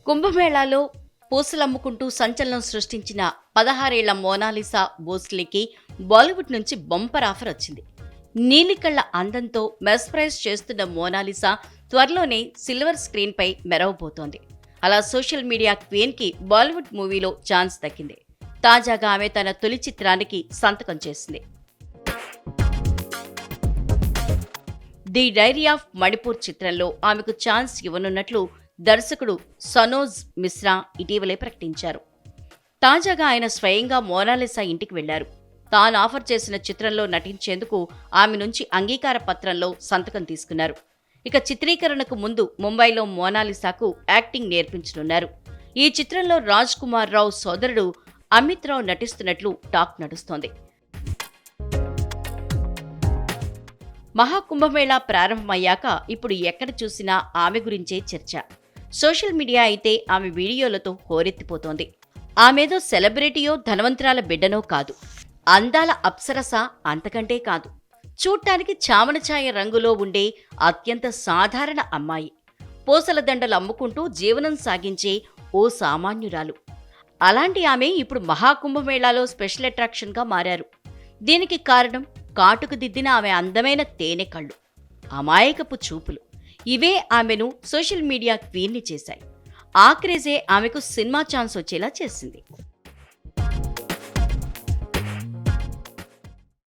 కుంభమేళాలో పూసలమ్ముకుంటూ సంచలనం సృష్టించిన 16 ఏళ్ల మోనాలిసా భోస్లేకి బాలీవుడ్ నుంచి బంపర్ ఆఫర్ వచ్చింది. నీలికళ్ల అందంతో మెస్ప్రైజ్ చేస్తున్న మోనాలిసా త్వరలోనే సిల్వర్ స్క్రీన్ పై మెరవబోతోంది. అలా సోషల్ మీడియా క్వీన్ కి బాలీవుడ్ మూవీలో ఛాన్స్ దక్కింది. తాజాగా ఆమె తన తొలి చిత్రానికి సంతకం చేసింది. ది డైరీ ఆఫ్ మణిపూర్ చిత్రంలో ఆమెకు ఛాన్స్ ఇవ్వనున్నట్లు దర్శకుడు సనోజ్ మిశ్రా ఇటీవలే ప్రకటించారు. తాజాగా ఆయన స్వయంగా మోనాలిసా ఇంటికి వెళ్లారు. తాను ఆఫర్ చేసిన చిత్రంలో నటించేందుకు ఆమె నుంచి అంగీకార పత్రంలో సంతకం తీసుకున్నారు. ఇక చిత్రీకరణకు ముందు ముంబైలో మోనాలిసాకు యాక్టింగ్ నేర్పించనున్నారు. ఈ చిత్రంలో రాజ్ కుమార్ రావు సోదరుడు అమిత్ రావు నటిస్తున్నట్లు టాక్ నడుస్తోంది. మహాకుంభమేళా ప్రారంభమయ్యాక ఇప్పుడు ఎక్కడ చూసినా ఆమె గురించే చర్చ. సోషల్ మీడియా అయితే ఆమె వీడియోలతో హోరెత్తిపోతోంది. ఆమెదో సెలబ్రిటీయో ధనవంతురాల బిడ్డనో కాదు, అందాల అప్సరస అంతకంటే కాదు. చూడ్డానికి చామనఛాయ రంగులో ఉండే అత్యంత సాధారణ అమ్మాయి. పూసల దండలు అమ్ముకుంటూ జీవనం సాగించే ఓ సామాన్యురాలు. అలాంటి ఆమె ఇప్పుడు మహాకుంభమేళాలో స్పెషల్ అట్రాక్షన్గా మారారు. దీనికి కారణం కాటుకు దిద్దిన ఆమె అందమైన తేనె కళ్ళు, అమాయకపు చూపులు. ఇవే ఆమెను సోషల్ మీడియా క్వీన్ని చేశాయి. ఆ క్రేజే ఆమెకు సినిమా ఛాన్స్ వచ్చేలా చేసింది.